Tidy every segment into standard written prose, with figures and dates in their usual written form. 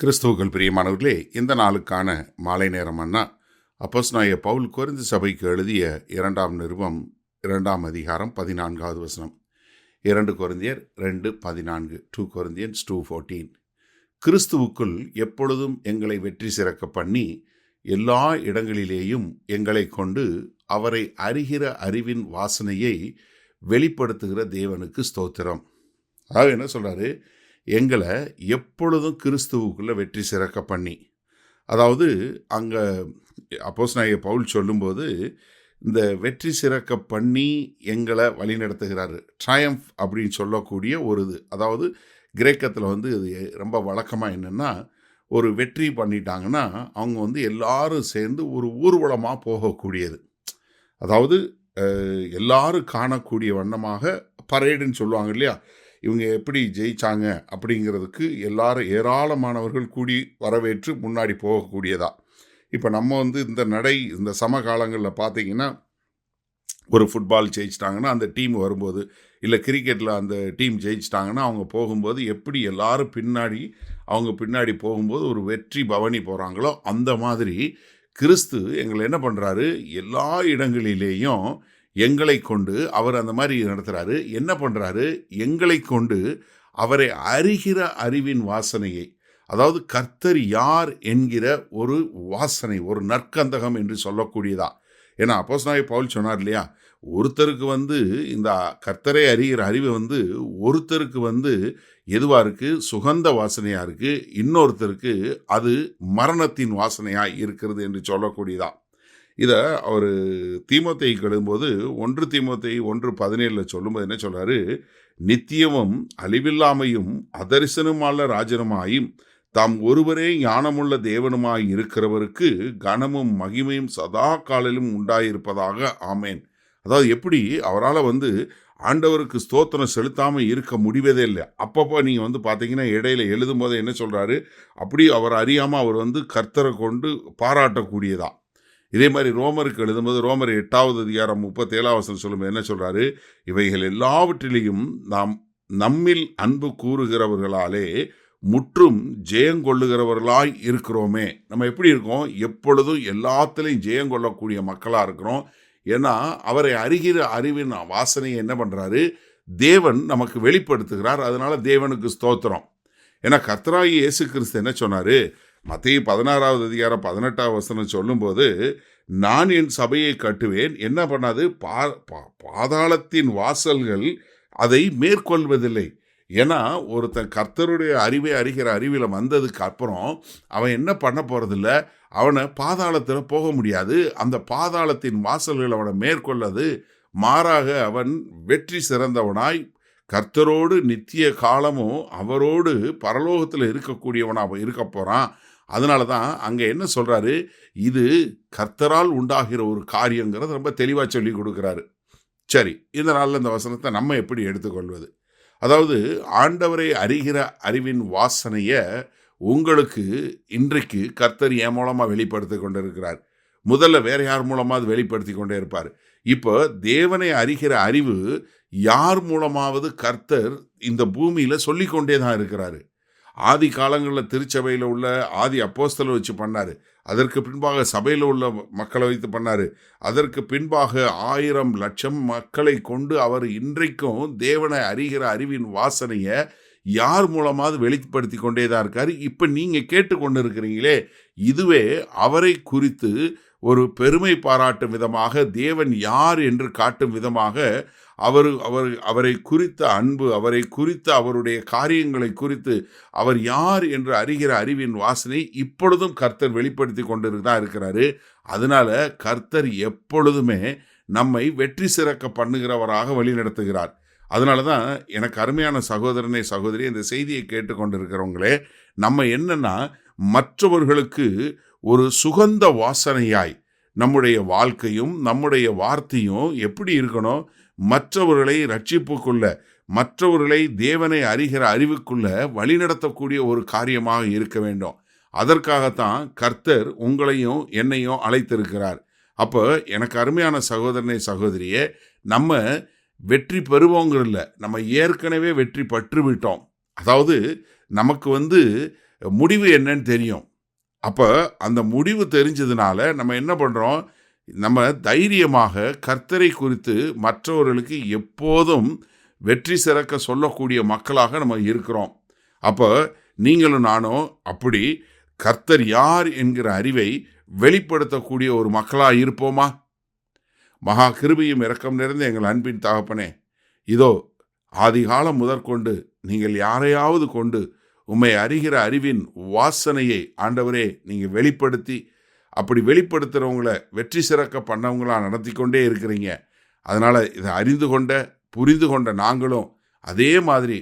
கிறிஸ்துவுக்குள் பிரியமானவர்களே, இந்த நாளுக்கான மாலை நேரம் அண்ணா அப்போஸ்தலனாகிய பவுல் கொரிந்து சபைக்கு எழுதிய 2ஆம் நிருபம் 2ஆம் அதிகாரம் 14வது வசனம். 2 கொரிந்தியர் 2:14, 2 Corinthians 2:14. கிறிஸ்துவுக்குள் எப்பொழுதும் எங்களை வெற்றி சிறக்க பண்ணி எல்லா இடங்களிலேயும் எங்களை கொண்டு அவரை அறிகிற அறிவின் வாசனையை வெளிப்படுத்துகிற தேவனுக்கு ஸ்தோத்திரம். அதாவது என்ன சொல்றாரு? எங்களை எப்பொழுதும் கிறிஸ்துவுக்குள்ள வெற்றி சிறக்க பண்ணி, அதாவது அங்கே அப்போஸ்தலனாகிய பவுல் சொல்லும்போது இந்த வெற்றி சிறக்க பண்ணி எங்களை வழி நடத்துகிறாரு. ட்ரயம்ஃப் அப்படின்னு சொல்லக்கூடிய ஒரு இது, அதாவது கிரேக்கத்தில் இது ரொம்ப வழக்கமாக என்னென்னா, ஒரு வெற்றி பண்ணிட்டாங்கன்னா அவங்க எல்லாரும் சேர்ந்து ஒரு ஊர்வலமாக போகக்கூடியது. அதாவது எல்லாரும் காணக்கூடிய வண்ணமாக பரேடுன்னு சொல்லுவாங்க இல்லையா, இவங்க எப்படி ஜெயிச்சாங்க அப்படிங்கிறதுக்கு எல்லாரும் ஏராளமானவர்கள் கூடி வரவேற்று முன்னாடி போகக்கூடியதா. இப்போ நம்ம இந்த சமகாலங்களில் பார்த்தீங்கன்னா, ஒரு ஃபுட்பால் ஜெயிச்சிட்டாங்கன்னா அந்த டீம் வரும்போது, இல்லை கிரிக்கெட்டில் அந்த டீம் ஜெயிச்சிட்டாங்கன்னா அவங்க போகும்போது எப்படி எல்லாரும் பின்னாடி போகும்போது ஒரு வெற்றி பவனி போகிறாங்களோ, அந்த மாதிரி கிறிஸ்து எங்களை என்ன பண்ணுறாரு, எல்லா இடங்களிலேயும் எங்களை கொண்டு அவர் அந்த மாதிரி நடத்துகிறாரு. என்ன பண்ணுறாரு? எங்களை கொண்டு அவரை அறிகிற அறிவின் வாசனையை, அதாவது கர்த்தர் யார் என்கிற ஒரு வாசனை, ஒரு நற்கந்தகம் என்று சொல்லக்கூடியதா. ஏன்னா அப்போஸ்தலனாகிய பவுல் சொன்னார் இல்லையா, ஒருத்தருக்கு இந்த கர்த்தரை அறிகிற அறிவு ஒருத்தருக்கு எதுவாக இருக்குது, சுகந்த வாசனையாக இருக்குது, இன்னொருத்தருக்கு அது மரணத்தின் வாசனையாக இருக்கிறது என்று சொல்லக்கூடியதா. இதை அவர் தீமோத்தேயுக்கு எழுதும்போது 1 தீமோத்தேயு 1:17 சொல்லும்போது என்ன சொல்கிறாரு? நித்தியமும் அழிவில்லாமையும் அதரிசனமுள்ள ராஜனுமாயும் தாம் ஒருவரே ஞானமுள்ள தேவனுமாய் இருக்கிறவருக்கு கனமும் மகிமையும் சதா காலிலும் உண்டாயிருப்பதாக, ஆமேன். அதாவது எப்படி அவரால் ஆண்டவருக்கு ஸ்தோத்திரம் செலுத்தாமல் இருக்க முடிவதே இல்லை. அப்பப்போ நீங்கள் பார்த்தீங்கன்னா இடையில எழுதும் போது என்ன சொல்கிறாரு, அப்படி அவர் அறியாமல் அவர் கர்த்தரை கொண்டு பாராட்டக்கூடியதா. இதே மாதிரி ரோமருக்கு எழுதும்போது ரோமர் 8ஆவது அதிகாரம் 37ஆம் வசனம் சொல்லும்போது என்ன சொல்கிறாரு? இவைகள் எல்லாவற்றிலையும் நாம் நம்மில் அன்பு கூறுகிறவர்களாலே முற்றும் ஜெயங்கொள்ளுகிறவர்களாய் இருக்கிறோமே. நம்ம எப்படி இருக்கோம்? எப்பொழுதும் எல்லாத்துலேயும் ஜெயங்கொள்ளக்கூடிய மக்களாக இருக்கிறோம். ஏன்னா அவரை அறிகிற அறிவின் வாசனையை என்ன பண்ணுறாரு? தேவன் நமக்கு வெளிப்படுத்துகிறார். அதனால தேவனுக்கு ஸ்தோத்திரம். ஏன்னா கர்த்தராகிய இயேசு கிறிஸ்து என்ன சொன்னார்? மத்தேயு 16ஆவது அதிகாரம் 18ஆம் வசனம் சொல்லும்போது, நான் என் சபையை கட்டுவேன், என்ன பண்ணாது, பாதாளத்தின் வாசல்கள் அதை மேற்கொள்வதில்லை. ஏன்னா ஒருத்தன் கர்த்தருடைய அறிவை அறிகிற அறிவில் வந்ததுக்கு அப்புறம் அவன் என்ன பண்ண போகிறதில்ல, அவனை பாதாளத்தில் போக முடியாது. அந்த பாதாளத்தின் வாசல்கள் அவனை மேற்கொள்ளது. மாறாக அவன் வெற்றி சிறந்தவனாய் கர்த்தரோடு நித்திய காலமும் அவரோடு பரலோகத்தில் இருக்கக்கூடியவனாக இருக்க போகிறான். அதனால தான் அங்கே என்ன சொல்கிறாரு, இது கர்த்தரால் உண்டாகிற ஒரு காரியங்கிறது ரொம்ப தெளிவாக சொல்லி கொடுக்குறாரு. சரி, இந்த நாளில் இந்த வசனத்தை நம்ம எப்படி எடுத்துக்கொள்வது? அதாவது ஆண்டவரை அறிகிற அறிவின் வாசனையை உங்களுக்கு இன்றைக்கு கர்த்தர் என் மூலமாக வெளிப்படுத்தி கொண்டு இருக்கிறார். முதல்ல வேறு யார் மூலமாவது வெளிப்படுத்தி கொண்டே இருப்பார். இப்போ தேவனை அறிகிற அறிவு யார் மூலமாவது கர்த்தர் இந்த பூமியில் சொல்லிக்கொண்டே தான் இருக்கிறாரு. ஆதி காலங்களில் திருச்சபையில் உள்ள ஆதி அப்போஸ்தலரை வச்சு பண்ணார். அதற்கு பின்பாக சபையில் உள்ள மக்களை வைத்து பண்ணார். அதற்கு பின்பாக 1000 லட்சம் மக்களை கொண்டு அவர் இன்றைக்கும் தேவனை அறிகிற அறிவின் வாசனையை யார் மூலமாவது வெளிப்படுத்தி கொண்டே தான் இருக்கார். இப்போ நீங்கள் கேட்டுக்கொண்டு இருக்கிறீங்களே, இதுவே அவரை குறித்து ஒரு பெருமை பாராட்டும் விதமாக, தேவன் யார் என்று காட்டும் விதமாக, அவரை குறித்த அன்பு, அவரை குறித்த அவருடைய காரியங்களை குறித்து அவர் யார் என்று அறிகிற அறிவின் வாசனை இப்பொழுதும் கர்த்தர் வெளிப்படுத்தி கொண்டு தான் இருக்கிறாரு. அதனால கர்த்தர் எப்பொழுதுமே நம்மை வெற்றி சிறக்க பண்ணுகிறவராக வழிநடத்துகிறார். அதனால தான் எனக்கு அருமையான சகோதரனே சகோதரி, இந்த செய்தியை கேட்டுக்கொண்டிருக்கிறவங்களே, நம்ம என்னன்னா மற்றவர்களுக்கு ஒரு சுகந்த வாசனையாய் நம்முடைய வாழ்க்கையும் நம்முடைய வார்த்தையும் எப்படி இருக்கணும்? மற்றவர்களை ரட்சிப்புக்குள்ள, மற்றவர்களை தேவனை அறிகிற அறிவுக்குள்ள வழிநடத்தக்கூடிய ஒரு காரியமாக இருக்க வேண்டும். அதற்காகத்தான் கர்த்தர் உங்களையும் என்னையும் அழைத்திருக்கிறார். அப்போ எனக்கு அருமையான சகோதரனே சகோதரியே, நம்ம வெற்றி பெறுவோங்கிறதில்ல, நம்ம ஏற்கனவே வெற்றி பற்று விட்டோம். அதாவது நமக்கு முடிவு என்னன்னு தெரியும். அப்போ அந்த முடிவு தெரிஞ்சதுனால நம்ம என்ன பண்ணுறோம், நம்ம தைரியமாக கர்த்தரை குறித்து மற்றவர்களுக்கு எப்போதும் வெற்றி சிறக்க சொல்லக்கூடிய மக்களாக நம்ம இருக்கிறோம். அப்போ நீங்களும் நானும் அப்படி கர்த்தர் யார் என்கிற அறிவை வெளிப்படுத்தக்கூடிய ஒரு மக்களாக இருப்போமா? மகா கிருபையும் இரக்கம் நிறைந்த எங்கள் அன்பின் தகப்பனே, இதோ ஆதிகாலம் முதற்கொண்டு நீங்கள் யாரையாவது கொண்டு உம்மை அறிகிற அறிவின் வாசனையை ஆண்டவரே நீங்கள் வெளிப்படுத்தி, அப்படி வெளிப்படுத்துகிறவங்கள வெற்றி சிறக்க பண்ணவங்களா நடத்தி கொண்டே இருக்கிறீங்க. அதனால் இதை அறிந்து கொண்ட புரிந்து கொண்ட நாங்களும் அதே மாதிரி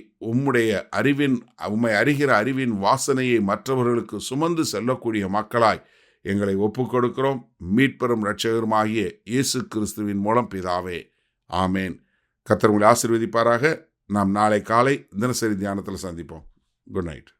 உம்மை அறிகிற அறிவின் வாசனையை மற்றவர்களுக்கு சுமந்து செல்லக்கூடிய மக்களாய் எங்களை ஒப்புக் கொடுக்கிறோம். மீட்பெறும் இரட்சகருமாகிய இயேசு கிறிஸ்துவின் மூலம் பிதாவே, ஆமேன். கர்த்தர் உங்களை ஆசீர்வதிப்பாராக. நாம் நாளை காலை தினசரி தியானத்தில் சந்திப்போம். Good night.